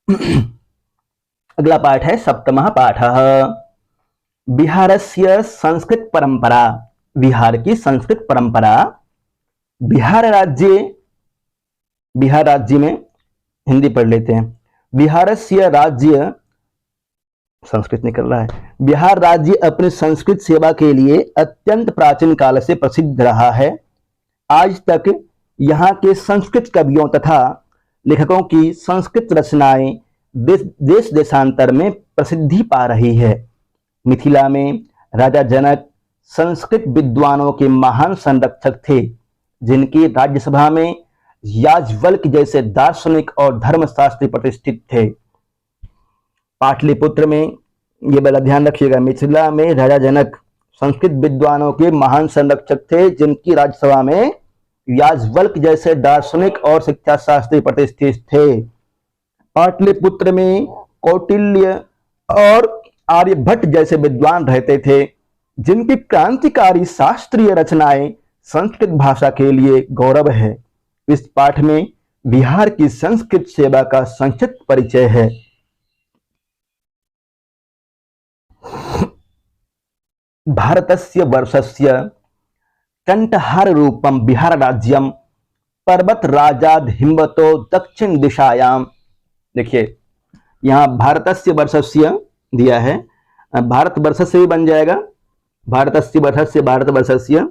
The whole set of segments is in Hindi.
अगला पाठ है सप्तमः पाठः। बिहारस्य संस्कृत परंपरा। बिहार की संस्कृत परंपरा। बिहार राज्य में हिंदी पढ़ लेते हैं। बिहारस्य राज्य, संस्कृत निकल रहा है। बिहार राज्य अपनी संस्कृत सेवा के लिए अत्यंत प्राचीन काल से प्रसिद्ध रहा है। आज तक यहाँ के संस्कृत कवियों तथा लेखकों की संस्कृत रचनाएं देश देशांतर में प्रसिद्धि पा रही है। मिथिला में राजा जनक संस्कृत विद्वानों के महान संरक्षक थे, जिनकी राज्यसभा में याज्ञवल्क्य जैसे दार्शनिक और धर्मशास्त्री प्रतिष्ठित थे। पाटलिपुत्र में, ये बड़ा ध्यान रखिएगा, मिथिला में राजा जनक संस्कृत विद्वानों के महान संरक्षक थे, जिनकी राज्यसभा में याज्ञवल्क्य जैसे दार्शनिक और शिक्षा शास्त्री प्रतिष्ठित थे। पाटलिपुत्र में कौटिल्य और आर्यभट्ट जैसे विद्वान रहते थे, जिनकी क्रांतिकारी शास्त्रीय रचनाएं संस्कृत भाषा के लिए गौरव है। इस पाठ में बिहार की संस्कृत सेवा का संक्षिप्त परिचय है। भारतस्य वर्षस्य कंठहार रूपम बिहार राज्यम पर्वत राजाद हिम्बतो दक्षिण दिशायाम। देखिए यहाँ भारतस्य वर्षस्य दिया है, भारत वर्ष से भी बन जाएगा, भारतस्य वर्षस्य भारतवर्षस्य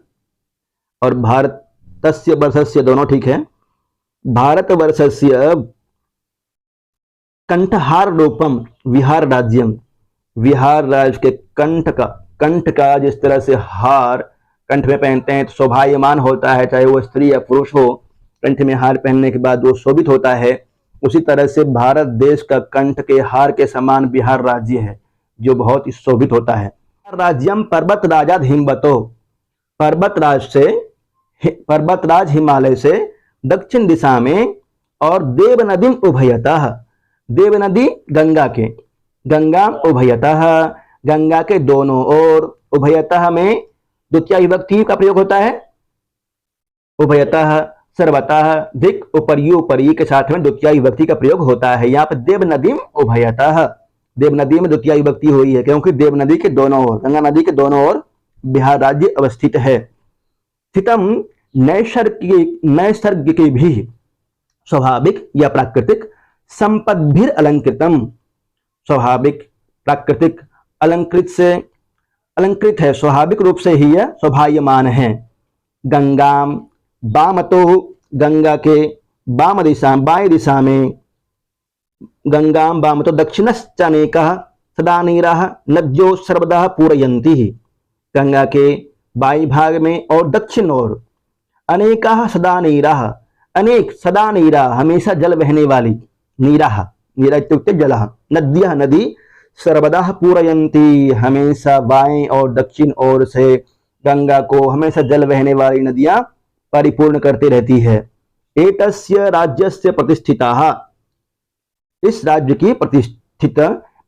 और भारतस्य वर्षस्य दोनों ठीक है। भारतवर्षस्य कंठहार रूपम बिहार राज्यम, बिहार राज्य के कंठ का जिस तरह से हार कंठ में पहनते हैं तो शोभायमान होता है, चाहे वो स्त्री या पुरुष हो, कंठ में हार पहनने के बाद वो शोभित होता है। उसी तरह से भारत देश का कंठ के हार के समान बिहार राज्य है, जो बहुत ही शोभित होता है। राज्यम पर्वत राजाद हिम्बतो, पर्वतराज हिमालय से दक्षिण दिशा में, और देव नदी उभयतः, देव नदी गंगा उभयतः, गंगा के दोनों ओर। उभयतः में द्वितीय विभक्ति का प्रयोग होता है। उभयतः सर्वतः दिक उपरी के साथ में द्वितीय विभक्ति का प्रयोग होता है। यहाँ पर देव नदी उभयतः, देव नदी में द्वितीय विभक्ति हुई है, क्योंकि देव नदी के दोनों ओर, गंगा नदी के दोनों ओर बिहार राज्य अवस्थित है। स्थितम नैसर्गिक भी स्वाभाविक या प्राकृतिक संपद्भिर अलंकृतम, स्वाभाविक प्राकृतिक अलंकृत है, स्वाभाविक रूप से ही यह शोभायमान है। गंगाम वामतो, गंगा के बाएं दिशा में, गंगाम वामतो दक्षिणश्चनेकः सदा नीराः नद्यो सर्वदा पूरयन्ति, गंगा के बाई भाग में और दक्षिण ओर अनेकाः सदा नीराः, अनेक सदा नीरा हमेशा जल बहने वाली, नीराः नीरा इत्युक्ते जलः, नद्यः नदी सर्वदा पूरयन्ति हमेशा बाएं और दक्षिण ओर से गंगा को हमेशा जल बहने वाली नदियां परिपूर्ण करती रहती है। एतस्य राज्यस्य प्रतिष्ठिताः, इस राज्य की प्रतिष्ठित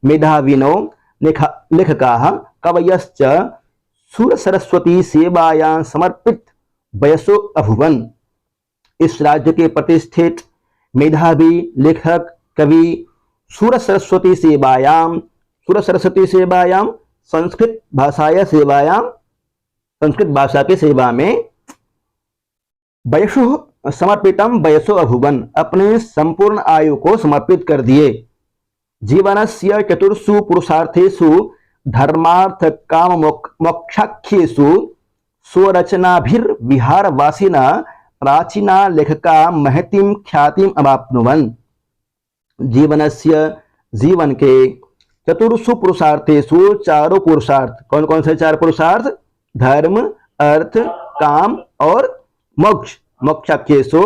मेधाविनो लेखकाः कवयश्च सूर सरस्वती सेवायां समर्पित वयसो अभुवन। इस राज्य के प्रतिष्ठित मेधावी लेखक कवि सूर सरस्वती सेवायां संस्कृत भाषा की सेवा में वयसो समर्पितम वयसो अभुवन, अपने संपूर्ण आयु को समर्पित कर दिए। जीवनस्य चतुर्षु पुरुषार्थेषु धर्मार्थ काम मोक्षाख्येषु स्वरचनाभिर्विहारवासिना प्राचीना लेखका महतीं ख्यातिम अवाप्नुवन्। जीवन के चतुर्षु पुरुषार्थेषु, चारों पुरुषार्थ, कौन कौन से चार पुरुषार्थ? धर्म, अर्थ, काम और मोक्ष। मोक्षाख्येषु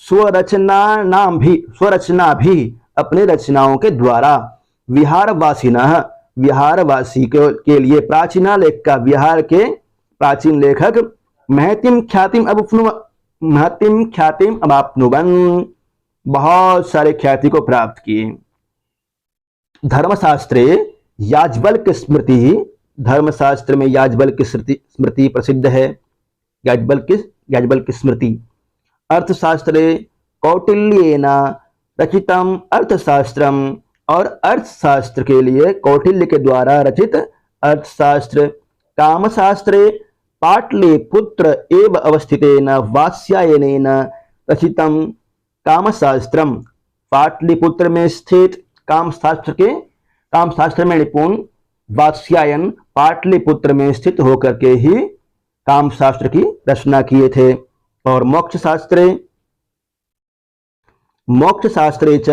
स्वरचना भी अपने रचनाओं के द्वारा, विहारवासिनः विहारवासी के लिए, प्राचीना लेख का विहार के प्राचीन लेखक, महतीं ख्यातिम अवाप्नुवन्, बहुत सारे ख्याति को प्राप्त किए। धर्मशास्त्रे याज्ञवल्क्य स्मृति, धर्मशास्त्र में याज्ञवल्क्य स्मृति प्रसिद्ध है, याज्ञवल्क्य स्मृति। अर्थशास्त्रे कौटिल्येन रचितम अर्थशास्त्रम, और अर्थशास्त्र के लिए कौटिल्य के द्वारा रचित अर्थशास्त्र। कामशास्त्रे पाटलिपुत्र एव अवस्थितेन वात्स्यायनेन रचितम कामशास्त्रम। पाटलिपुत्र में स्थित कामशास्त्र में निपुण वात्स्यायन पाटलिपुत्र में स्थित होकर के ही कामशास्त्र की रचना किए थे। और मोक्षशास्त्रे च,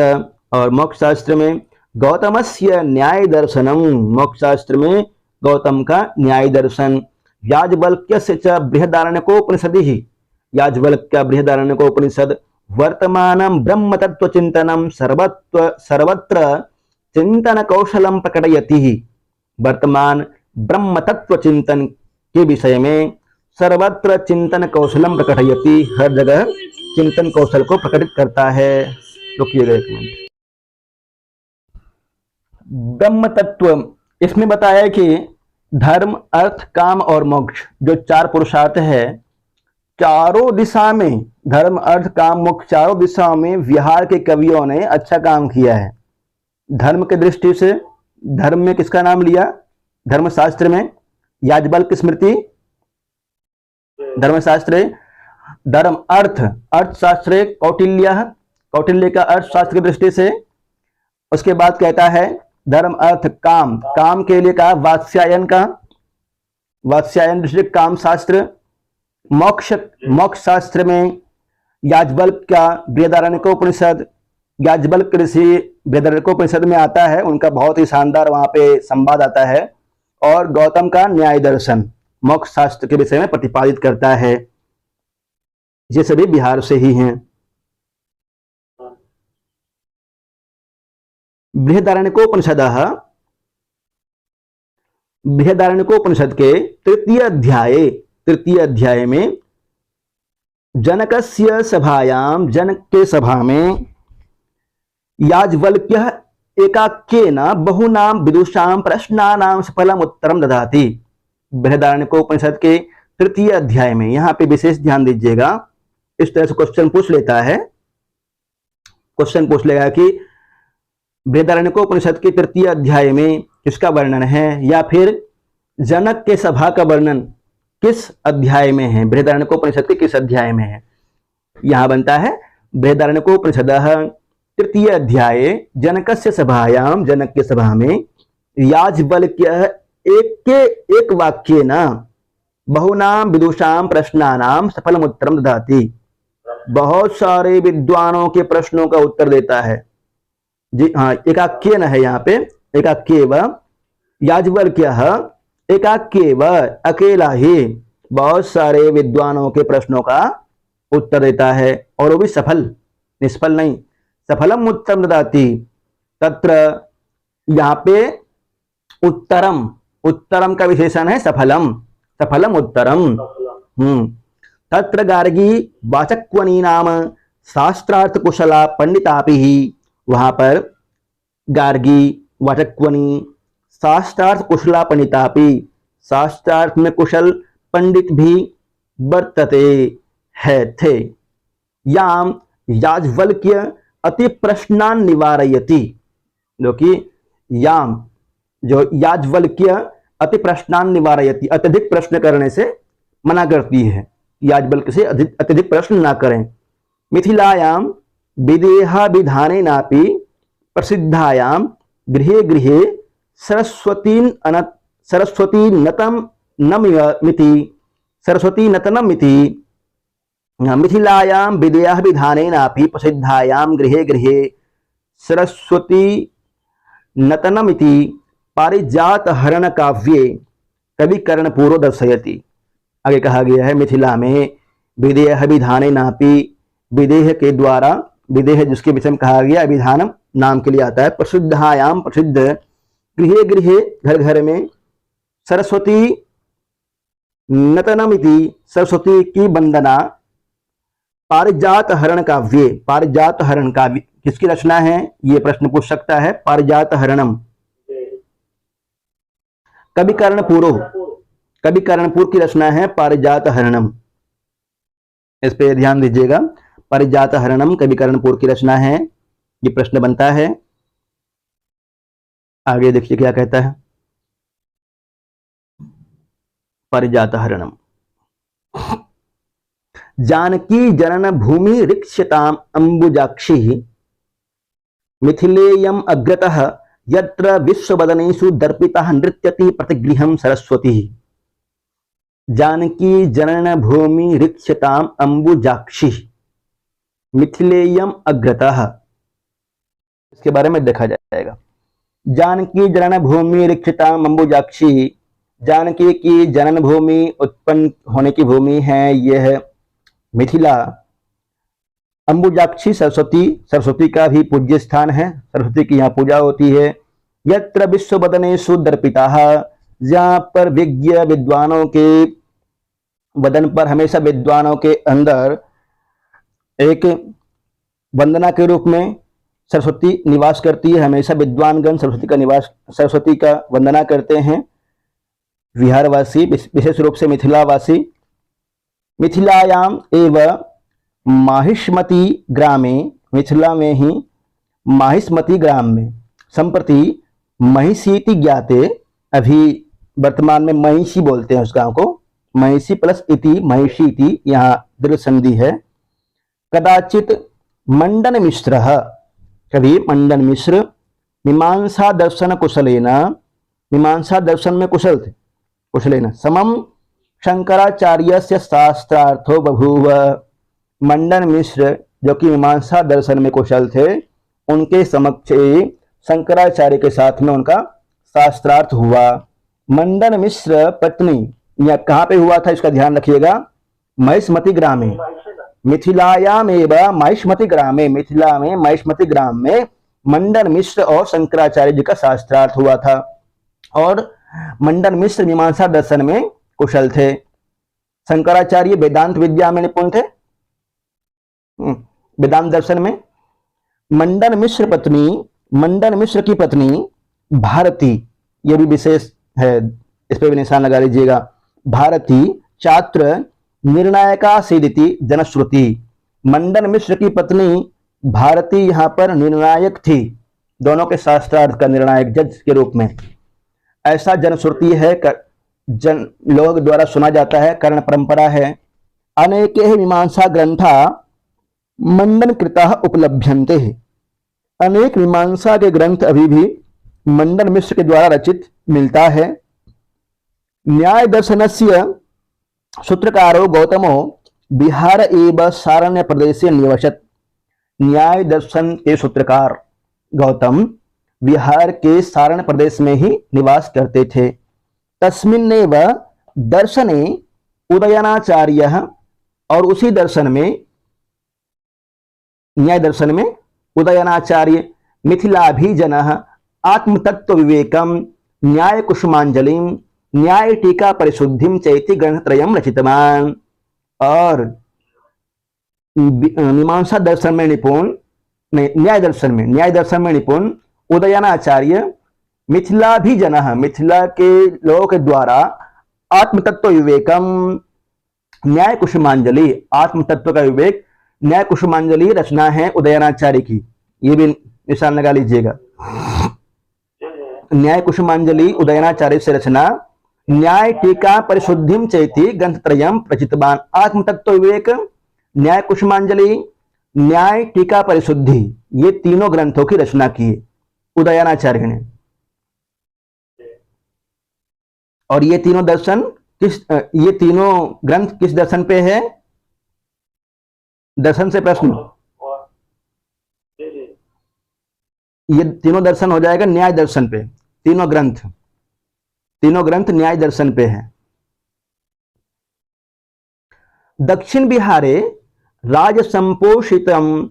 और मोक्षशास्त्र में गौतमस्य न्याय दर्शनम, मोक्षशास्त्र में गौतम का न्याय दर्शन। याज्ञवल्क्यस्य च बृहदारण्यकोपनिषदिः, याज्ञवल्क्य का बृहदारण्यकोपनिषद वर्तमानं ब्रह्म तत्व चिंतनम सर्वत्र चिंतन कौशलम प्रकटयति, वर्तमान ब्रह्म तत्व चिंतन के विषय में सर्वत्र चिंतन कौशलम प्रकटयति, हर जगह चिंतन कौशल को प्रकटित करता है। रुकिएगा एक मिनट। ब्रह्म तत्व, इसमें बताया कि धर्म अर्थ काम और मोक्ष जो चार पुरुषार्थ है, चारों दिशा में धर्म अर्थ काम मोक्ष चारों दिशाओं में बिहार के कवियों ने अच्छा काम किया है। धर्म की दृष्टि से धर्म में किसका नाम लिया? धर्मशास्त्र में याज्ञवल्क्य स्मृति धर्मशास्त्र। धर्म अर्थशास्त्र कौटिल्य का अर्थशास्त्र की दृष्टि से। उसके बाद कहता है धर्म अर्थ काम के लिए कहा वात्स्यायन दृष्टि काम शास्त्र। मोक्ष शास्त्र में याज्ञवल्क्य का बृहदारण्यकोपनिषद, याज्ञवल्क्य ऋषि बृहदारण्यकोपनिषद में आता है, उनका बहुत ही शानदार वहां पे संवाद आता है। और गौतम का न्याय दर्शन मोक्ष शास्त्र के विषय में प्रतिपादित करता है। ये सभी बिहार से ही हैं। बृहदारण्यकोपनिषद के तृतीय अध्याय में जनक के सभा में याज्ञवल्क्य एकाक्येन बहुनाम विदुषां प्रश्नानां सफलम उत्तरम ददाति। बृहदारण्यकोपनिषद के तृतीय अध्याय में, यहाँ पे विशेष ध्यान दीजिएगा, इस तरह से क्वेश्चन पूछ लेता है। क्वेश्चन पूछ लेगा कि बृहदारण्यकोपनिषद के तृतीय अध्याय में किसका वर्णन है, या फिर जनक के सभा का वर्णन किस अध्याय में है, बृहदारण्यकोपनिषद के किस अध्याय में है। यहाँ बनता है बृहदारण्यकोपनिषदः तृतीय अध्याय जनकस्य सभायां, जनक के सभा में याज्ञवल्क्य एक वाक्य न बहुनाम विदुषां प्रश्नानां सफलम उत्तरम ददाति। बहुत सारे विद्वानों के प्रश्नों का उत्तर देता है। जी हाँ, एकाक्येन है यहाँ पे, एकाक्येव याज्ञवल्क्यः एकाक्येव, अकेला ही बहुत सारे विद्वानों के प्रश्नों का उत्तर देता है, और वो भी सफल, निष्फल नहीं। सफलम उत्तरम ददाति, तत्र यहाँ पे उत्तरम का विशेषण है सफलम उत्तरम। तत्र गार्गी वाचक्वनी नाम शास्त्रार्थ कुशला पंडितापि ही, वहां पर गार्गी वाचक्वनी शास्त्रार्थ कुशला पंडितापि, शास्त्रार्थ में कुशल पंडित भी वर्तते थे। याम याज्ञवल्क्य अति प्रश्नान निवारयति, जो कि याम जो याज्ञवल्क्य अति प्रश्नान निवारयति, अत्यधिक प्रश्न करने से मना करती है, याज्ञवल्क्य से अत्यधिक प्रश्न ना करें। मिथिलायाम विदेहा विधानेनापि प्रसिद्धायां गृहे गृहे सरस्वती नतनमिति, मिथिलायां विदेहा विधानेनापि प्रसिद्धायां गृहे गृहे सरस्वती नतनमिति पारिजात हरण काव्ये कवि कर्णपूरो दर्शयति। आगे कहा गया है मिथिला में विदेह विधानेनापि, विदेह के द्वारा, विदेह जिसके विषय में कहा गया, विधानम नाम के लिए आता है, प्रसिद्धायाम प्रसिद्ध, गृहे गृहे घर घर में, सरस्वती नतनमिति सरस्वती की वंदना, पारिजात हरण काव्य, पारिजात हरण काव्य किसकी रचना है, ये प्रश्न पूछ सकता है। पारिजात हरणम कवि कर्णपुर की रचना है पारिजात हरणम, इस पे ध्यान दीजिएगा। पारिजात हरणम कवि कर्णपुर की रचना है। ये प्रश्न बनता है। आगे देखिए क्या कहता है। परिजातहरणम। जानकी जनन भूमि रिक्ष्यताम अंबुजाक्षी मिथिलेयम अग्रतः यत्र विश्ववदनेषु दर्पितः नृत्यति प्रतिगृहं सरस्वती। जानकी जनन भूमि रिक्ष्यताम अंबुजाक्षी मिथिलेयम अग्रतः, इसके बारे में देखा जाएगा। जानकी जनन भूमि रिक्ष्यताम अंबुजाक्षी, जानकी की जनन भूमि, उत्पन्न होने की भूमि है यह मिथिला। अंबुजाक्षी सरस्वती, सरस्वती का भी पूज्य स्थान है, सरस्वती की यहाँ पूजा होती है। यत्र विश्ववदनेषु दर्पिताः, जहाँ पर विज्ञ विद्वानों के वदन पर, हमेशा विद्वानों के अंदर एक वंदना के रूप में सरस्वती निवास करती है। हमेशा विद्वानगण सरस्वती का निवास, सरस्वती का वंदना करते हैं। बिहारवासी, विशेष रूप से मिथिलावासी। मिथिलायाम एव माहिष्मती ग्रामे, मिथिला में ही माहिष्मती ग्राम में, संप्रति महिषीति ज्ञाते, अभी वर्तमान में महिषी बोलते हैं उस गांव को, महिषी प्लस इति महिषीति, यहाँ दीर्घ संधि है। कदाचित मंडन मिश्र, कभी मंडन मिश्र मीमांसा दर्शन कुशलेन, मीमांसा दर्शन में कुशल थे, कुशलेन समम शंकराचार्यस्य शास्त्रार्थो बभूव। मंडन मिश्र जो कि मीमांसा दर्शन में कुशल थे, उनके समक्ष शंकराचार्य के साथ में उनका शास्त्रार्थ हुआ। मंडन मिश्र पत्नी, यह कहाँ पे हुआ था इसका ध्यान रखिएगा, महिष्मती ग्राम में, मिथिलायाम एवं महिष्मती ग्राम में, मिथिला में महिष्मती ग्राम में मंडन मिश्र और शंकराचार्य जी का शास्त्रार्थ हुआ था। और मंडन मिश्र मीमांसा दर्शन में कुशल थे। शंकराचार्य वेदांत विद्या में निपुण थे, वेदांत दर्शन में। मंडन मिश्र पत्नी, मंडन मिश्र की पत्नी भारती, यह भी विशेष है, इस पर भी निशान लगा लीजिएगा। भारती छात्र निर्णायका सीदिति जनश्रुति। मंडन मिश्र की पत्नी भारती यहाँ पर निर्णायक थी, दोनों के शास्त्रार्थ का निर्णायक जज के रूप में, ऐसा जनश्रुति है, जन लोग द्वारा सुना जाता है, कर्ण परंपरा है। अनेके मीमांसा ग्रंथा मंडन कृता उपलभ्यन्ते, अनेक मीमांसा के ग्रंथ अभी भी मंडन मिश्र के द्वारा रचित मिलता है। न्याय दर्शनस्य सूत्रकारो गौतमो बिहार एवं सारण्य प्रदेशे निवसत। न्याय दर्शन के सूत्रकार गौतम बिहार के सारण प्रदेश में ही निवास करते थे। तस्मिन्नेव दर्शने उदयनाचार्य, और उसी दर्शन में, न्याय दर्शन में उदयनाचार्य मिथिलाभिजनः आत्मतत्व विवेकम न्याय कुसुमांजलिम न्याय टीका परिशुद्धिम चैति ग्रंथत्रयम् रचितवान। और मीमांसा दर्शन में निपुण, न्याय दर्शन में निपुण उदयनाचार्य मिथिलाभिजनः, मिथिला के लोगों के द्वारा आत्मतत्व विवेकम न्याय कुसुमांजलि, आत्मतत्व का विवेक, न्याय कुसुमांजलि रचना है उदयनाचार्य की, ये भी निशान लगा लीजिएगा। न्याय कुसुमांजलि उदयनाचार्य से रचना। न्याय टीका परिशुद्धिम चैति ग्रंथत्रयम् प्रचितवान। आत्मतत्व विवेक, न्याय कुसुमांजलि, न्याय टीका परिशुद्धि, ये तीनों ग्रंथों की रचना की उदयनाचार्य ने। और ये तीनों दर्शन ये तीनों ग्रंथ किस दर्शन पे है? दर्शन से प्रश्न, ये तीनों दर्शन हो जाएगा न्याय दर्शन पे। तीनों ग्रंथ न्याय दर्शन पे है। दक्षिण बिहारे राज संपोषितम,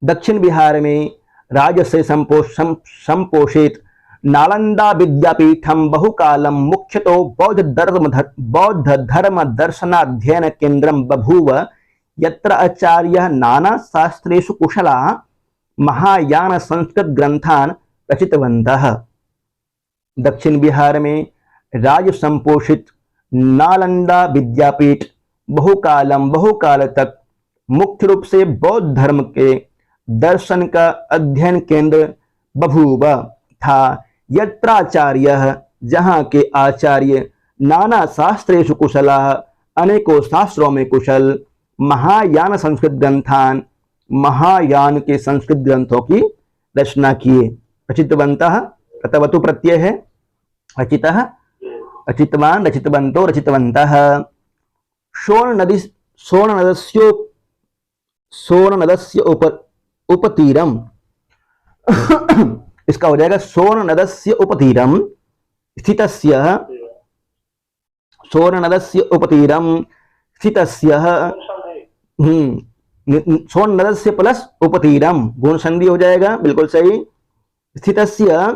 दक्षिण बिहार में राज से संपोषित नालंदा विद्यापीठम बहुकालम मुख्यतो बौद्ध धर्म दर्शनाध्ययन केंद्रम बभूव यत्र आचार्य नाना शास्त्रेषु कुशला महायान संस्कृत ग्रंथान रचितवन्तः। दक्षिण बिहार में राज संपोषित नालंदा विद्यापीठ बहुकाल तक मुख्य रूप से बौद्ध धर्म के दर्शन का अध्ययन केंद्र बभूव था। यत्राचार्यः, जहाँ के आचार्य, नाना शास्त्रेषु कुशलाः, अनेकों शास्त्रों में कुशल, महायान संस्कृत ग्रंथान, महायान के संस्कृत ग्रंथों की रचना किए। रचितवन्तः, कृतवतु प्रत्यय है, रचितः रचितवान, रचितवन्तो, रचितवन्तः। सोर्णनदस्य उपतीरम इसका हो जाएगा सोर्णनदस्य उपतीरम स्थितस्य, सोर्णनदस्य उपतीरम स्थितस्य, सोर्णनदस्य प्लस उपतीरम गुण संधि हो जाएगा, बिल्कुल सही। स्थितस्य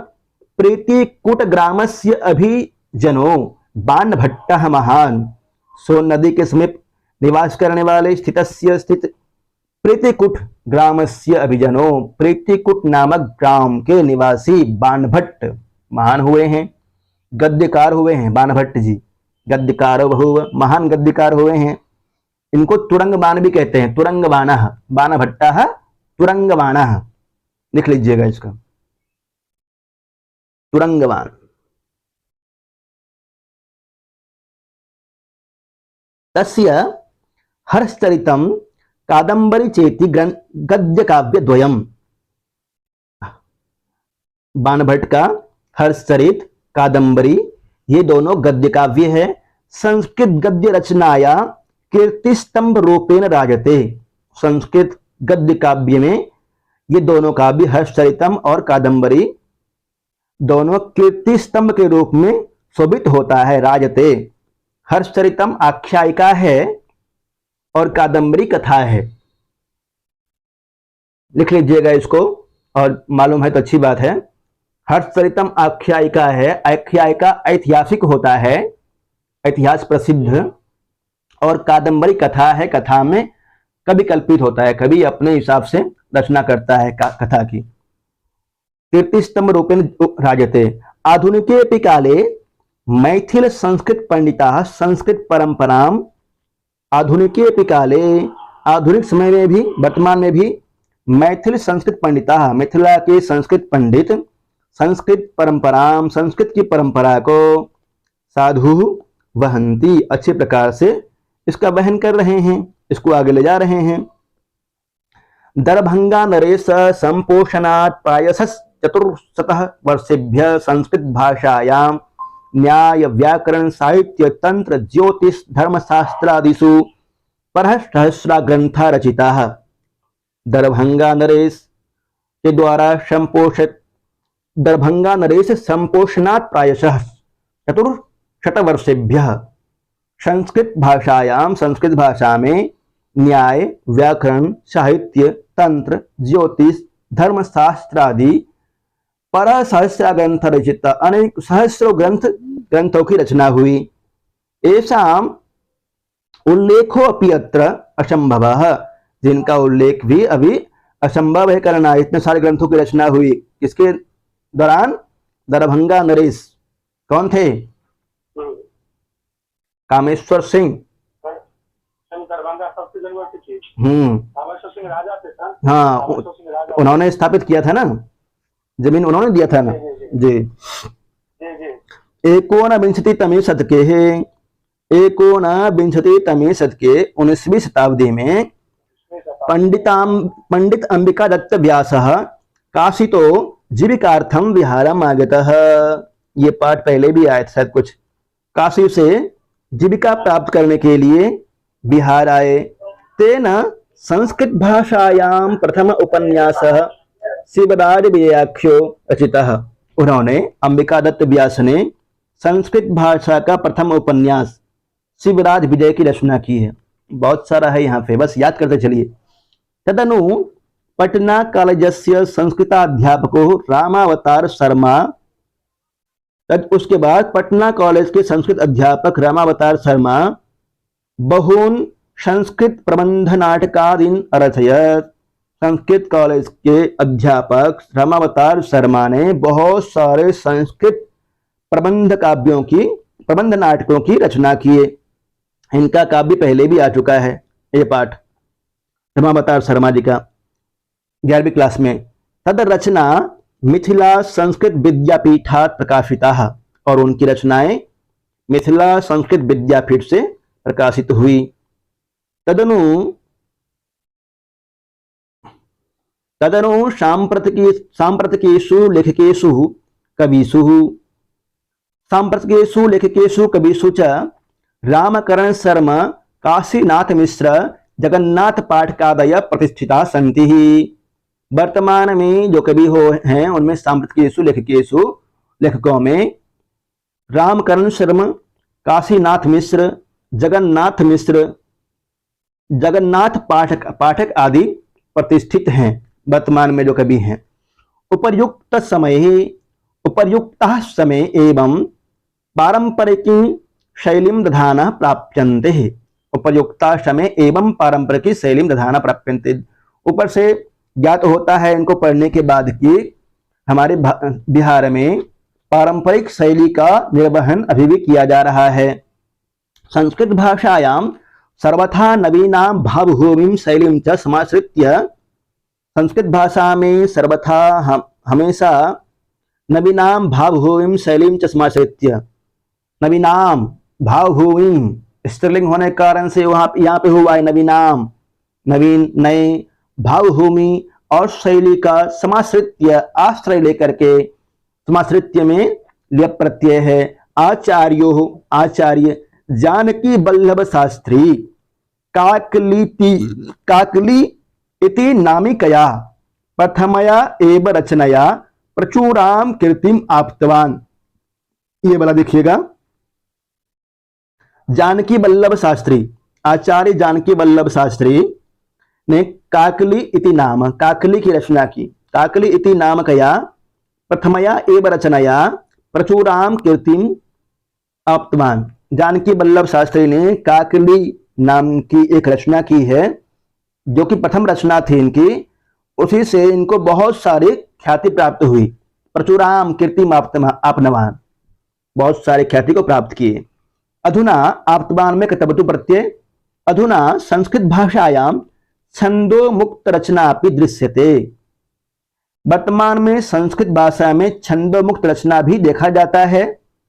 प्रीतिकूट ग्रामस्य अभिजनो बाणभट्टः महान, सोन नदी के समीप निवास करने वाले स्थितस्य स्थित प्रीतिकूट ग्रामस्य अभिजनो, प्रीतिकूट नामक ग्राम के निवासी बाणभट्ट महान हुए हैं, गद्यकार हुए हैं। बाणभट्ट जी गद्यकार बहु महान गद्यकार हुए हैं। इनको तुरंगबाण भी कहते हैं, तुरंगबाणः, बाणभट्टः तुरंगबाणः, लिख लीजिएगा इसका, तुरंगबाण। तस्य हर्षचरितम कादंबरी चेति गद्य काव्य द्वयम, बाणभट्ट का हर्षचरित, कादंबरी, ये दोनों गद्य काव्य है। संस्कृत गद्य रचनाया कीर्तिस्तंभ रूपेण राजते, संस्कृत गद्य काव्य में ये दोनों काव्य हर्षचरितम और कादंबरी दोनों कीर्तिस्तंभ के रूप में शोभित होता है, राजते। हर्षचरितम आख्यायिका है और कादंबरी कथा है, लिख लीजिएगा इसको, और मालूम है तो अच्छी बात है। हर्षचरितम आख्यायिका है, आख्यायिका ऐतिहासिक होता है, इतिहास प्रसिद्ध, और कादंबरी कथा है, कथा में कभी कल्पित होता है, कभी अपने हिसाब से रचना करता है कथा की। कीर्तिस्तंभ रूपेण राजते। आधुनिके काले मैथिल संस्कृत पंडिता संस्कृत परंपराम, आधुनिके काले, आधुनिक समय में भी, वर्तमान में भी, मैथिल संस्कृत पंडिता, मिथिला के संस्कृत पंडित, संस्कृत परंपराम, संस्कृत की परंपरा को, साधु वहंती, अच्छे प्रकार से इसका वहन कर रहे हैं, इसको आगे ले जा रहे हैं। दरभंगा नरेश संपोषणात् प्रायशः 400 वर्षेभ्यः संस्कृत भाषायां न्याय व्याकरण साहित्य तंत्र ज्योतिष धर्मशास्त्रादिषु परसहस्रा ग्रंथा रचिताः। दरभंगा नरेश के द्वारा संपोषित, दरभंगा नरेश संपोषणात् प्रायशः 400 वर्षेभ्यः संस्कृत भाषायां, संस्कृत भाषा में न्याय व्याकरण साहित्य तंत्र ज्योतिष धर्मशास्त्रादि परसहस्रा ग्रंथ रचित, अनेक सहस्रों ग्रंथों की रचना हुई। ऐसाम उल्लेखो अपि अत्र असंभवः, जिनका उल्लेख भी अभी असंभव है करना। इतने सारे ग्रंथों की रचना हुई किसके दौरान? दरभंगा नरेश। कौन थे? कामेश्वर सिंह। हाँ, उन्होंने स्थापित किया था ना, जमीन उन्होंने दिया था ना जी। एकोनविंशतितमे शतके है, एकोनविंशतितमे शतके 19वीं शताब्दी में पंडित अंबिका दत्त व्यासः काशीतो जीविकार्थम विहारम आगतः। ये पाठ पहले भी आया था शायद कुछ। काशी से जीविका प्राप्त करने के लिए बिहार आए। तेन संस्कृत भाषायां प्रथम उपन्यासः शिवराज विजयाख्यो रचितः। उन्होंने, अंबिका दत्त व्यास ने संस्कृत भाषा का प्रथम उपन्यास शिवराज विजय की रचना की है। बहुत सारा है यहाँ पे, बस याद करते चलिए। तदनु पटना कॉलेजस्य संस्कृताध्यापको रामावतार शर्मा, उसके बाद पटना कॉलेज के संस्कृत अध्यापक रामावतार शर्मा बहून संस्कृत प्रबंध नाटकादीन अरचयत। संस्कृत कॉलेज के अध्यापक रामावतार शर्मा ने बहुत सारे संस्कृत प्रबंध काव्यों की, प्रबंध नाटकों की रचना किए। इनका काव्य पहले भी आ चुका है, ये पाठ रामावतार शर्मा जी का। 11वीं क्लास में। तद रचना मिथिला संस्कृत विद्यापीठात् प्रकाशिता, और उनकी रचनाएं मिथिला संस्कृत विद्यापीठ से प्रकाशित हुई। तदनु तदनु सांप्रतिकेषु लेखकेषु कविषु सांप्रतिकेषु लेखकेषु कविषु च रामकरण शर्मा, काशीनाथ मिश्र, जगन्नाथ पाठकादय प्रतिष्ठिता सन्ति। वर्तमान में जो कवि हैं उनमें सांप्रतिकेषु लेखकों में रामकरण शर्मा, काशीनाथ मिश्र, जगन्नाथ पाठक आदि प्रतिष्ठित हैं, वर्तमान में जो कवि हैं। उपर्युक्त समय एवं पारंपरिक शैलीं दधाना प्राप्यन्ते। उपर्युक्ता समय एवं पारंपरिक शैलीं दधाना प्राप्यन्ते, ऊपर से ज्ञात होता है इनको पढ़ने के बाद कि हमारे बिहार में पारंपरिक शैली का निर्वहन अभी भी किया जा रहा है। संस्कृत भाषायां सर्वथा नवीनां भावभूमिं शैलीं च समाश्रित्य, संस्कृत भाषा में सर्वथा हमेशा नवीनां भावभूमिं शैलीं च समाश्रित्य, नवीनाम भावभूमि स्त्रीलिंग होने के कारण से यहाँ पे हुआ है नवीनाम, नवीन नए, भावभूमि और शैली का समाश्रित्य आश्रय लेकर के, समाश्रित्य में लिप प्रत्यय है। आचार्य जानकी वल्लभ शास्त्री काकली इति नामिकया प्रथमया एव रचनया प्रचुराम कीर्तिम आप्तवान। ये वाला देखिएगा, जानकी वल्लभ शास्त्री, आचार्य जानकी वल्लभ शास्त्री ने काकली इति नाम, काकली की रचना की, काकली इति नामकया प्रथमया एव रचनया प्रचुराम कीर्तिम आप्तवान। जानकी वल्लभ शास्त्री ने काकली नाम की एक रचना की है, जो कि प्रथम रचना थी इनकी, उसी से इनको बहुत सारी ख्याति प्राप्त हुई। प्रचुराम कीर्तिम आप्तवान, बहुत सारे ख्याति को प्राप्त किए। अधुना आप्तवान में कतवतु प्रत्यय। अधुना संस्कृत भाषायां छंदो मुक्त रचना भी दृश्यते। वर्तमान में संस्कृत भाषा में छंदो मुक्त रचना भी देखा जाता है,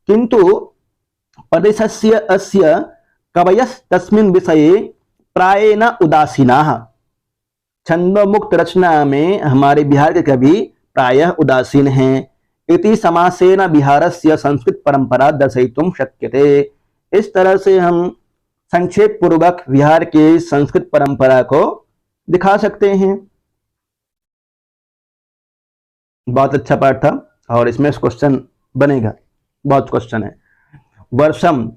किंतु प्रदेशस्य अस्य कवयस् तस्मिन् विषये प्रायेण उदासीनाः। छंदो मुक्त रचना में हमारे बिहार के कवि प्रायः उदासीन हैं। इति समासेन बिहारस्य संस्कृत परंपरा दर्शयितुं शक्यते। इस तरह से हम संक्षेप पूर्वक बिहार के संस्कृत परंपरा को दिखा सकते हैं। बहुत अच्छा पाठ था और इसमें क्वेश्चन बनेगा, बहुत क्वेश्चन है। वर्षम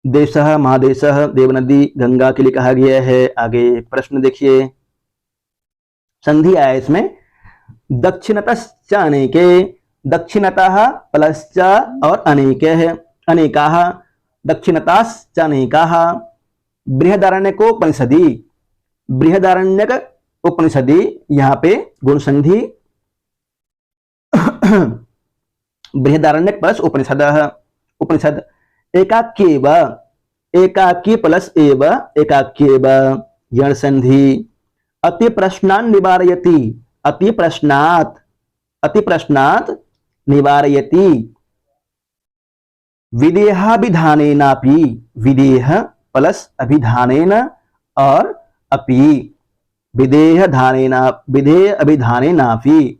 देशः महादेशः देवनदी गंगा के लिए कहा गया है। आगे प्रश्न देखिए, संधि आया इसमें दक्षिणतश्च अनेके, दक्षिणतः प्लश्च और अनेके है, अनेकाः, दक्षिणताश्च अनेकाः। बृहदारण्यक उपनिषदि, बृहदारण्यक उपनिषदि, यहाँ पे गुण संधि बृहदारण्यक प्लस उपनिषदः, उपनिषद। एकाक्येव, एकाकी प्लस एव, एकाक्येव, यण संधि। अति प्रश्नान् निवारयति, अति प्रश्नात्, अति प्रश्नात् निवारयति। विदेहाभिधानेनापि, विदेह प्लस अभिधानेन और अपि, विदेह धानेना, विधेय अभिधानेनापि,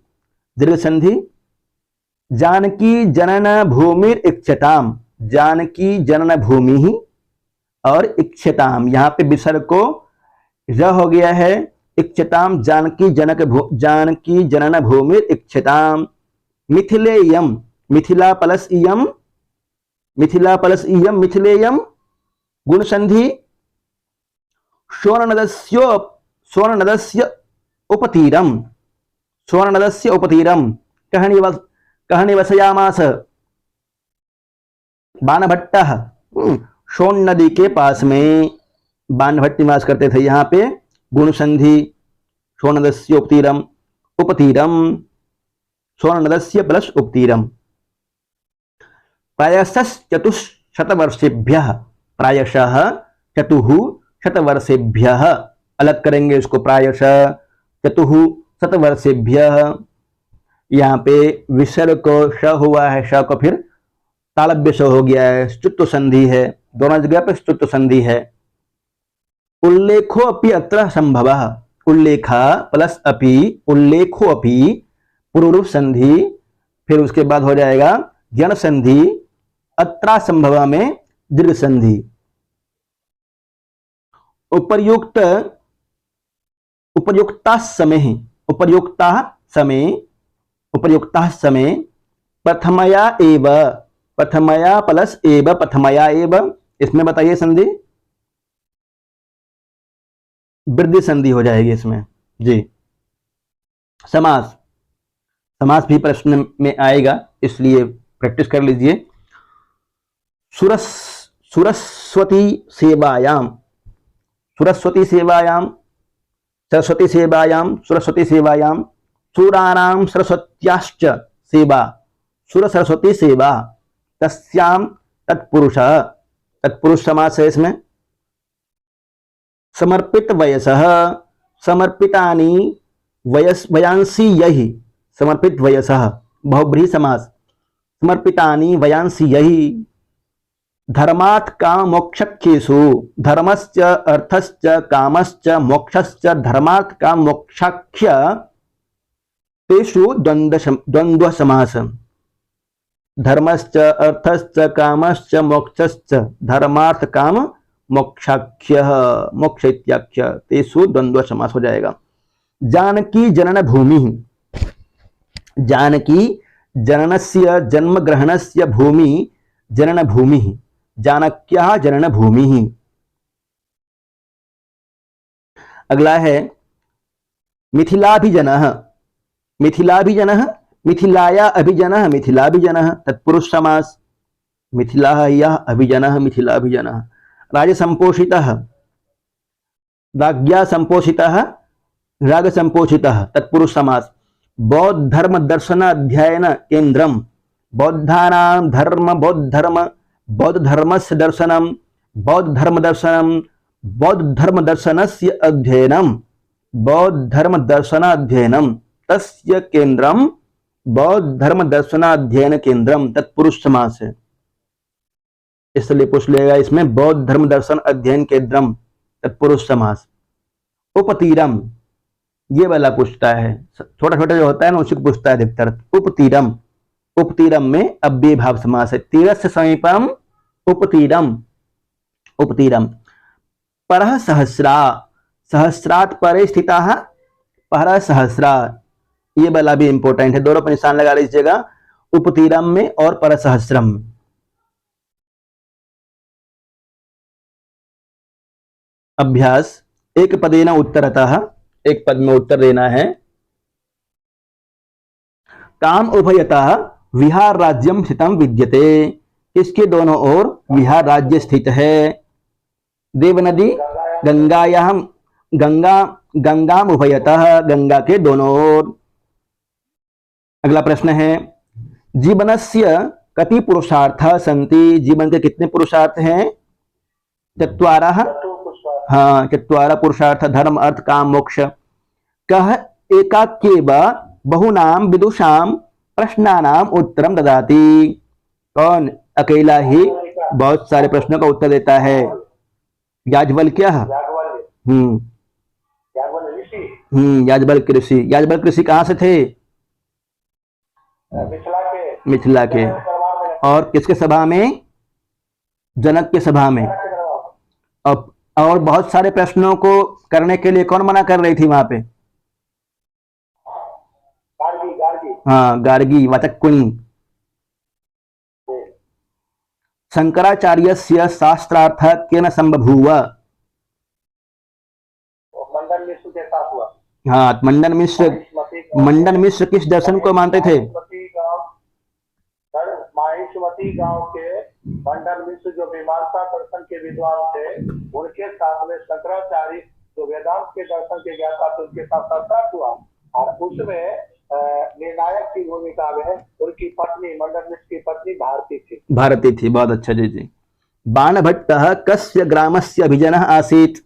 दीर्घ संधि। जानकी जनन भूमिर इक्षताम, जानकी जनन भूमि और इक्षताम, यहाँ पे विसर्ग को र हो गया है। इक्षताम जानकी जानकी जनन भूमिर इक्षताम। मिथिलेयम, मिथिला प्लस इयम, मिथिला प्लस इयम, मिथिलेयम, गुण संधि। स्वर्णनदस्य उपतीरम, स्वर्णनदस्य उपतीरम कहनी वसयामास बाणभट्टः। सोन नदी के पास में बाणभट्ट निवास करते थे। यहाँ पे गुण संधि, सोननदस्य उपतीरम, उपतीरम, सोननदस्य प्लस उपतीरम। प्रायशः चतुःशतवर्षेभ्यः, प्रायशः चतुःशतवर्षेभ्यः, अलग करेंगे इसको, प्रायशः चतुः शतवर्षेभ्यः। यहाँ पे विसर्ग को श हुआ है, श को फिर तालव्य स हो गया है, स्तुत्व संधि है, दोनों जगह पे स्तुत्व संधि है। उल्लेखो अपि अत्र संभवः, उल्लेखा प्लस अपि, उल्लेखो अपि पूर्व रूप संधि, फिर उसके बाद हो जाएगा जन संधि, अत्रा संभव में दीर्घ संधि। उपर्युक्त उपर्युक्ता समय, उपर्युक्ता समय, उपर्युक्ता समय प्रथमया एव, प्रथमया प्लस एव, प्रथमया एव, इसमें बताइए संधि, वृद्धि संधि हो जाएगी इसमें जी। समास, समास भी प्रश्न में आएगा, इसलिए प्रैक्टिस कर लीजिए। सुरस्वती सेवायाम, सुरस्वती सेवायाम, सरस्वती सेवायाम, सरस्वती सेवायाम, सुराणाम सरस्वत्याश्च सेवा, सुर सरस्वती सेवा, तस्याम तत्पुरुष, तत्पुरुष समास है इसमें। समर्पित वयसः, समर्पितानि वयांसी यही, समर्पित वयसः बहुब्रीहि समास, समर्पितानि वयांसी यही। धर्मात् काम मोक्षख्येषु, धर्मश्च अर्थश्च कामश्च मोक्षश्च धर्मात् काम मोक्षाख्य तेषु द्वंद्व समास। धर्मश्च अर्थश्च कामश्च मोक्षश्च धर्मार्थ काम मोक्षाख्य, मोक्ष इत्याख्य तेषु द्वंद्व समास हो जाएगा। जानकी जनन भूमि, जानकी जननस्य जन्म ग्रहणस्य भूमि जनन भूमि, जानक्या जनन भूमि। अगला है मिथिलाभिजनः, मिथिलाभिजनः, मिथिलाया अभिजनः, मिथिलाभिजनः तत्पुरुष समास, मिथिलाया अभिजनः, मिथिलाभिजनः। राजसंपोषितः, राज्ञा संपोषितः, राग संपोषितः तत्पुरुष समास। बौद्ध धर्म दर्शन अध्ययन केंद्रम, बौद्धानां धर्म, बौद्ध धर्म, बौद्ध धर्मस्य दर्शनम, बौद्ध धर्म दर्शनम, बौद्ध धर्म दर्शनस्य अध्ययनम, बौद्ध धर्म दर्शनाध्ययनम, तस्य केंद्रम बौद्ध धर्म दर्शनाध्ययन केंद्रम तत्पुरुष समास है, इसलिए पूछ लेगा इसमें बौद्ध धर्म दर्शन अध्ययन केंद्रम तत्पुरुष समास। उपतीरम, ये वाला पूछता है, छोटा छोटा जो होता है ना उसी को पूछता है अधिकतर। उपतीरम, उपतीरम में अव्यय भाव समास है। तीरस्य समीपम उपतीरम, उपतीरम। परः सहस्रा, सहस्रात् परे स्थितः परः सहस्रा, ये वाला भी इंपॉर्टेंट है, दोनों पर निशान लगा लीजिएगा, उपतीरम में और परः सहस्रम में। अभ्यास, एक पदेन उत्तरतः, एक पद में उत्तर देना है। काम उभयतः विहार राज्यम स्थितम विद्यते, इसके दोनों ओर विहार राज्य स्थित है। देवनदी गंगायां, गंगा, गंगा उभयतः, गंगा के दोनों ओर। अगला प्रश्न है जीवनस्य कति पुरुषार्थ सन्ति, जीवन के कितने पुरुषार्थ हैं? चत्वारः, हाँ चत्वारः पुरुषार्थ, धर्म अर्थ काम मोक्ष। कः एकाक्येव बहुनां विदुषां प्रश्नानां उत्तरं ददाति, कौन अकेला ही बहुत सारे प्रश्नों का उत्तर देता है? याज्ञवल्क्य। याज्ञवल्क्य ऋषि। याज्ञवल्क्य ऋषि कहाँ से थे? मिथिला के। और किसके सभा में? जनक के सभा में। और बहुत सारे प्रश्नों को करने के लिए कौन मना कर रही थी वहां पे? हाँ गार्गी, वाचक्कुनी। शंकराचार्यस्य शास्त्रार्थ केन संबभूव? मंडन मिश्र के साथ हुआ। हाँ मंडन मिश्र। मंडन मिश्र किस दर्शन को मानते थे? माहिष्मती गांव के मंडन मिश्र जो मीमांसा दर्शन के विद्वान थे, उनके साथ में शंकराचार्य जो वेदांत के दर्शन के ज्ञाता थे, उनके साथ साक्षात हुआ। और उसमें निर्णायक की भूमिका में उनकी पत्नी, मंडन मिश्र की पत्नी भारती थी। भारती थी, बहुत अच्छा जी जी। बाणभट्टः कस्य ग्रामस्य अभिजनः आसीत्?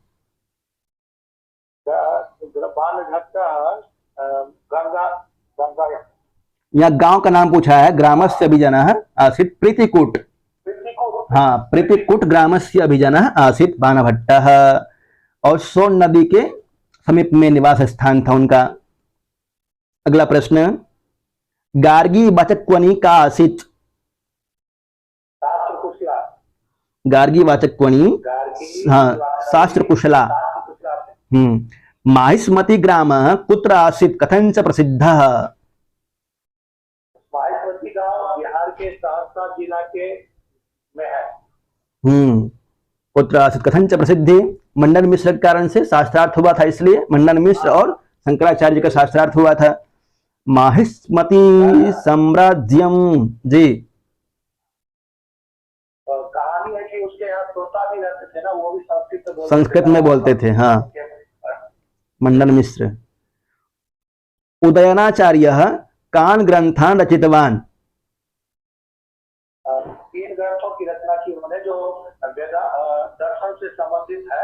गंगा गंगा यहाँ गांव का नाम पूछा है। ग्रामस्य अभिजनः आसीत् प्रीतिकूट। हाँ, प्रीतिकूट ग्रामस्य अभिजनः आसीत् बाणभट्टः। और सोन नदी के समीप में निवास स्थान था उनका। अगला प्रश्न, गार्गी वाचक्वनी का आसीत्। गार्गी वाचक्वनी, हाँ, शास्त्र कुशला। माहिष्मती ग्राम कुत्र आसीत् कथं च प्रसिद्धः। माहिष्मती गांव बिहार के सहरसा जिला के में है। कुत्र आसीत् कथं च प्रसिद्धि। मंडन मिश्र के कारण से शास्त्रार्थ हुआ था, इसलिए मंडन मिश्र और शंकराचार्य का शास्त्रार्थ हुआ था। माहिष्मती साम्राज्यम जी। कहानी है कि उसके यहाँ तोता भी रहते थे ना, वो भी संस्कृत में बोलते थे। हाँ, मंडन मिश्र। उदयनाचार्य कान ग्रंथान रचितवान। 3 ग्रंथों की रचना की उन्होंने, जो दर्शन से संबंधित है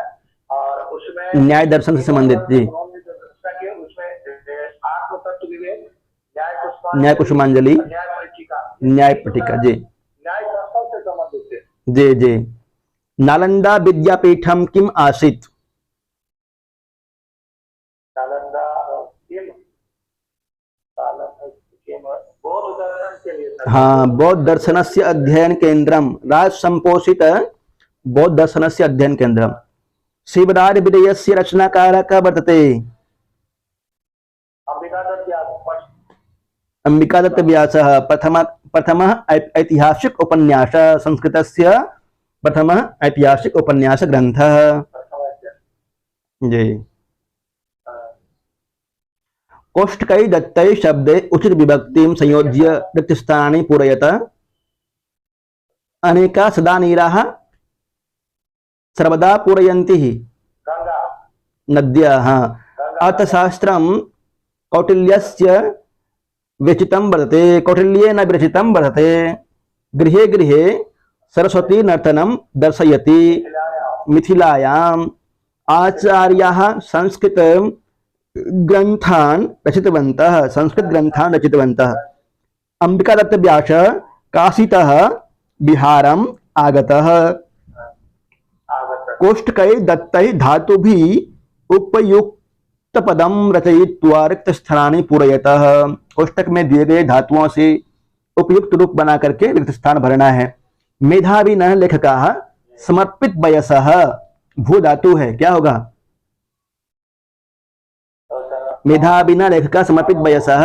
और उसमें न्याय दर्शन से संबंधित जी। उन्होंने जो रचना की उसमें आत्मतत्व विवेक, न्याय कुसुमांजलि, न्याय पट्टिका जी, न्याय दर्शन से संबंधित थे। जी जी। नालंदा विद्यापीठम किम आसीत्। नालंदा बौद्ध दर्शन के लिए। हाँ, बौद्ध दर्शनस्य अध्ययन केंद्रम, राज संपोषित बौद्ध दर्शनस्य अध्ययन केंद्रम। शिवराज विजयस्य रचनाकारः वर्तते। अंबिकादत्त व्यासः। प्रथमः ऐतिहासिक उपन्यास, संस्कृतस्य प्रथमः ऐतिहासिक उपन्यास ग्रंथः जी। कोष्ठकै दत्तै शब्दे उचित विभक्तिं संयोज्य रिक्तस्थानानि पूरयत। अनेका सदा नीराः सर्वदा पूरयन्ति नद्यः। अर्थशास्त्रं कौटिल्यस्य विरचितं वर्तते। कौटिल्येन विरचितं वर्तते। गृहे गृहे सरस्वती नर्तनं दर्शयति। मिथिलायाम् आचार्याः संस्कृत ग्रंथान् रचितवन्तः। संस्कृत ग्रंथान् रचितवन्तः। अंबिकादत्त व्यास काशीतः बिहारम् आगतः। कोष्ठकै दत्तै धातुभिः उपयुक्त पदम रचयित्वा रिक्त स्थानानि पूरयतः। कोष्ठक में दिए गए धातुओं से उपयुक्त रूप बना करके रिक्त स्थान भरना है। मेधाविनः लेखकाः समर्पित वयसः, भू धातु है, क्या होगा। मेधाविना लेखका समर्पित वयसः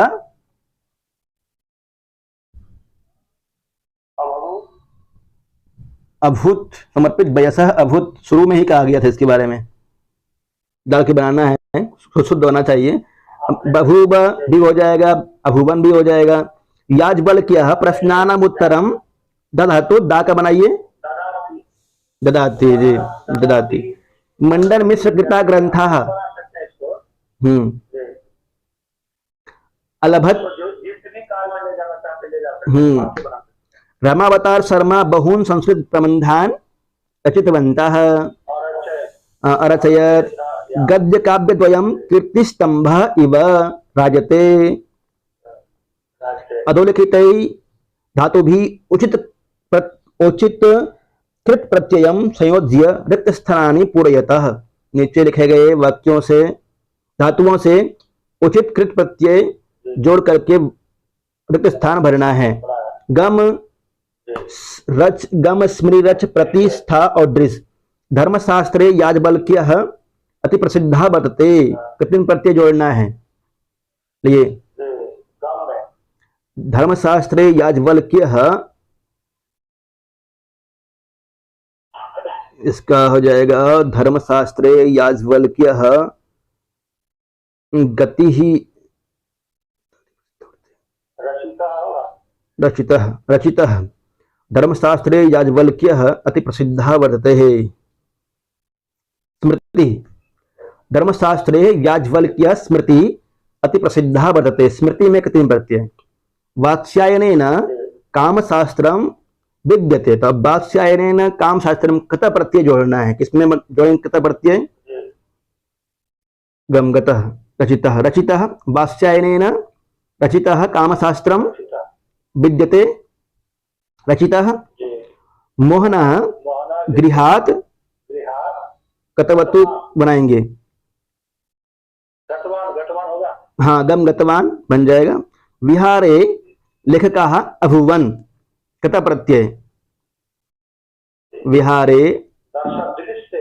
अभूत। समर्पित वयसः अभूत शुरू में ही कहा गया था इसके बारे में। डाल के बनाना है, शुद्ध होना चाहिए। बभूव भी हो जाएगा, अभुवन भी हो जाएगा। याज्ञवल्क्यः प्रश्नानाम् उत्तरम ददातु। दा का बनाइए ददाति जी, ददाति। मंडन मिश्र कृता ग्रंथः अलभत। रामावतार शर्मा बहून संस्कृत प्रबंधान रचितवन्तः। अरचयत्। गद्य काव्य द्वयम् कीर्तिस्तंभः इव राजते। अधोलिखितै धातुभिः उचित कृत प्रत्ययम् संयोज्य रिक्त स्थानानि पूरयतः। नीचे लिखे गए वाक्यों से धातुओं से उचित कृत प्रत्यय जोड़ करके रिक्त स्थान भरना है। गम रच, गम स्मृति रच प्रतिष्ठा और दृश। धर्मशास्त्रे याज्ञवल्क्यः अति प्रसिद्धा वर्तते। कितने प्रत्यय जोड़ना है। लिए धर्मशास्त्रे याज्ञवल्क्यः, इसका हो जाएगा धर्मशास्त्रे याज्ञवल्क्यः गति ही रचितः। धर्मशास्त्रे याज्ञवल्क्यः अति प्रसिद्धः वर्तते। स्मृति। धर्मशास्त्रे याज्ञवल्क्यः स्मृति अति प्रसिद्धः वर्तते। स्मृति में कितने प्रत्यय। वात्स्यायनेन कामशास्त्रम विद्यते। तो अब वात्स्यायनेन कामशास्त्रम कत प्रत्यय जोड़ना है। किसमें जोड़ेंगे कत प्रत्यय। गमगतः रचितः रचितः वात्स्यायनेन रचितः कामशास्त्रम रचिता विद्यते रचितः जी मोहनः मोहना गृहात् गृहात कतवतु बनाएंगे। गतवान गतवान होगा हाँ गम गतवान बन जाएगा। विहारे लेखकाः अभुवन कत प्रत्यय विहारे दर्शन दृश्य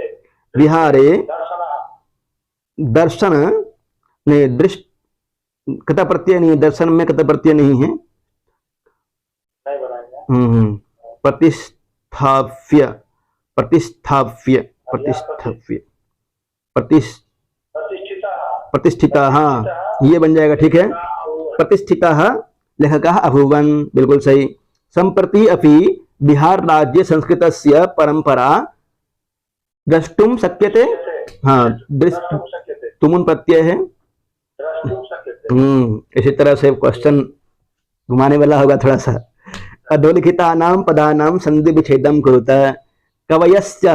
विहारे दर्शना दर्शन नहीं दृश्य कत प्रत्यय नहीं है, दर्शन में कत प्रत्यय नहीं है। नहीं बनाएंगे प्रतिस्थाप्य प्रतिस्थाप्य प्रतिस्थाप्य प्रतिष्ठ प्रतिष्ठिता प्रतिष्ठिता हाँ ये बन जाएगा ठीक है। प्रतिष्ठिता लेखकः अभूवन बिल्कुल सही। संप्रति अपि बिहार राज्य संस्कृतस्य परंपरा द्रष्टुम शक्यते हाँ दृष्ट शक्य थे तुमुन प्रत्यय है। द्रष्टुम शक्य थे इसी तरह से क्वेश्चन घुमाने वाला होगा थोड़ा सा। अधोलिखितानां पदानां संधि विच्छेदम कुरुत कवयश्च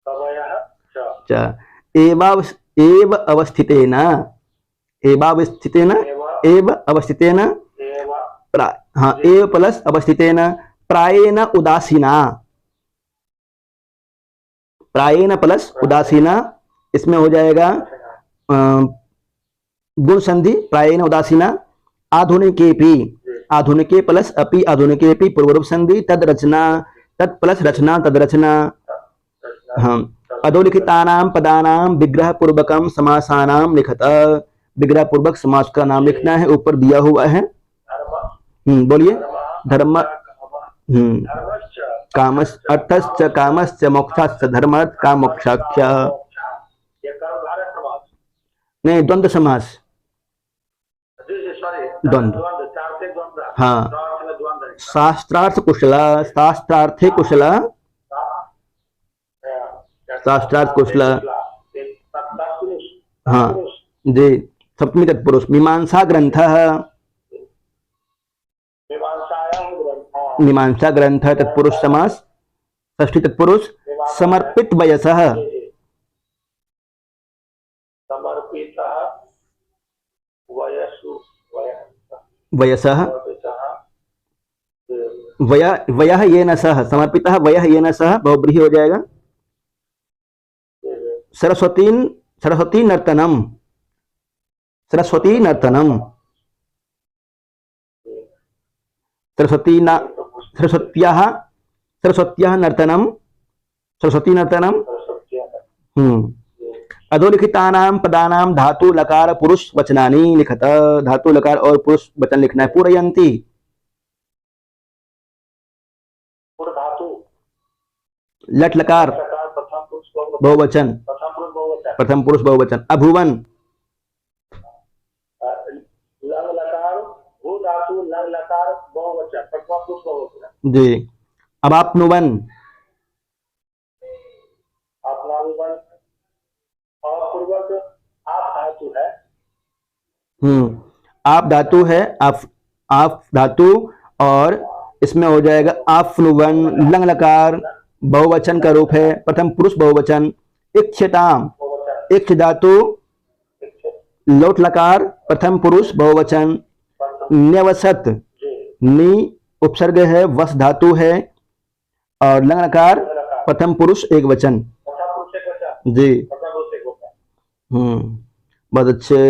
कवयः च एव अवस्थितेन एवावस्थितेन एव अवस्थितेन एव हाँ एव प्लस अवस्थितेन प्रायेण उदासीना प्रायेण प्लस उदासीना इसमें हो जाएगा गुण संधि प्रायेण उदासीना। आधुनिकेपि आधुनिके प्लस अपि आधुनिकेपि पूर्वरूप संधि तद रचना तद प्लस रचना तद रचना। हाँ अधोलिखितानां पदानां विग्रह पूर्वकम समासानां लिखत विग्रह पूर्वक समास का नाम लिखना है ऊपर दिया हुआ है। बोलिए धर्म धर्मश्च कामस् अर्थश्च कामश्च मोक्षाश्च धर्मात् काम मोक्षाख्य ये कर्मधारय समास नहीं द्वंद्व समास जी जी सॉरी द्वंद्व द्वंद्व चार से द्वंद्व हाँ द्वंद्व में द्वंद्व है शास्त्रार्थ कुशला शास्त्रार्थे कुशला शास्त्रार्थ कुशला हाँ जी सप्तमी तत्पुरुष मीमांसा ग्रंथः मीमांसा ग्रंथ तत्पुरुष समास। षष्ठी तत्पुरुष समर्पित वयसः समर्पित वयसु वयसः वयः येन सह समर्पितः वयः येन सह बहुब्रीहि हो जाएगा। सरस्वती सरस्वती नर्तनम सरस्वती नर्तनम सरस्वत्याः सरस्वत्याः नर्तनम सरस्वती नर्तनम। अधोलिखितानां पदानां धातु लकार पुरुष वचनानि लिखत धातु लकार और पुरुष वचन लिखना है। पूरयन्ति धातु लट लकार प्रथम पुरुष बहुवचन प्रथम पुरुष बहुवचन। अभुवन लंग लकार भू धातु लंग लकार बहुवचन प्रथम पुरुष बहुवचन जी। अब आपनुवन अपनावन अपूर्वक आप धातु है आप धातु है आप धातु और इसमें हो जाएगा आपनुवन लंग लकार बहुवचन का रूप है प्रथम पुरुष बहुवचन। इक्षताम इक्ष धातु लोट लकार प्रथम पुरुष बहुवचन। न्यवसत नी उपसर्ग है वस धातु है और लंग लकार प्रथम पुरुष एक वचन जी। बहुत अच्छे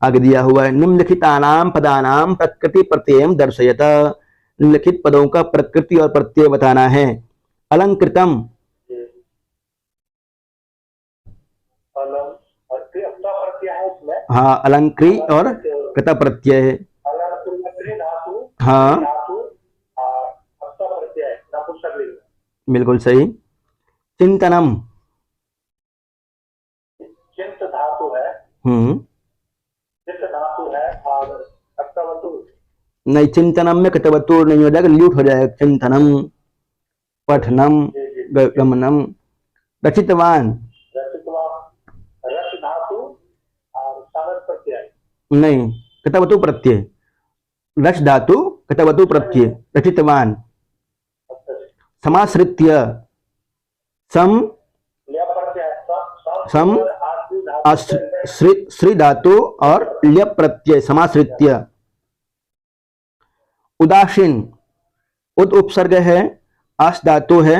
आगे दिया हुआ है। निम्नलिखितानां पदानां प्रकृति प्रत्ययम दर्शयत निम्नलिखित पदों का प्रकृति और प्रत्यय बताना है। अलंकृतम हाँ अलंकृ और कृत प्रत्यय है हाँ बिल्कुल सही। चिंतनम चिंत धातु है चिंत धातु है और अक्तवतु नहीं चिंतनम में कतवतु नहीं हो जाएगा ल्यूट हो जाएगा। चिंतनम पठनम गमनम। रचितवान रच धातु और साधक प्रत्यय नहीं कतवतु प्रत्यय रच धातु कतवतु प्रत्यय रचितवान। समाश्रित्य सम सम और आश्री धातु श्री श्री धातु और ल्यप प्रत्यय समाश्रित्य। उदासीन उद उपसर्ग है, आस धातु है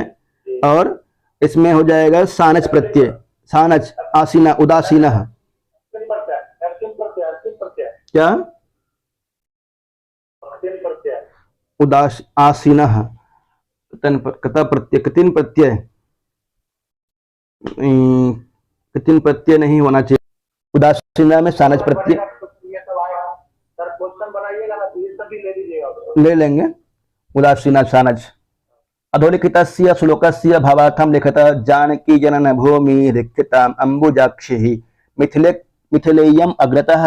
और इसमें हो जाएगा सानच प्रत्यय, सानच आसीना उदासीन। अर्थिन प्रत्यय क्या उदास आसीन कत प्रत्यय कृतिन प्रत्यय कृतिन प्रत्यय नहीं होना चाहिए, उदासीना में सानच प्रत्यय सर क्वेश्चन बनाइएगा ना तो ये सभी ले लीजिएगा, ले लेंगे। उदासीना सानच। अधोलिखितस्य श्लोकस्य भावार्थं लिखत जानकी जनन भूमि रिक्ताम् अम्बुजाक्षिः मिथिलेयम् अग्रतः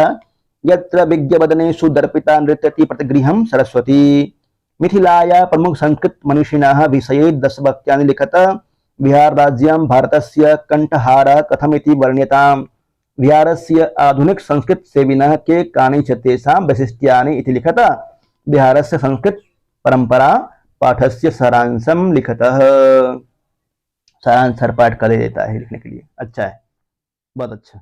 यत्र विज्ञवदनेषु दर्पिता नृत्यति प्रतिगृहं सरस्वती। मिथिलाया प्रमुख संस्कृत मनीषिणः विषये 10 वाक्यानि लिखत। बिहार राज्यं भारतस्य कंठहारः कथमिति वर्ण्यताम्। बिहारस्य आधुनिक संस्कृत सेविनः के कानि च तेषां वैशिष्ट्यानि इति लिखत। बिहारस्य संस्कृत परंपरा पाठस्य सारांशम लिखतः। सारांश पाठ कर देता है लिखने के लिए, अच्छा है, बहुत अच्छा।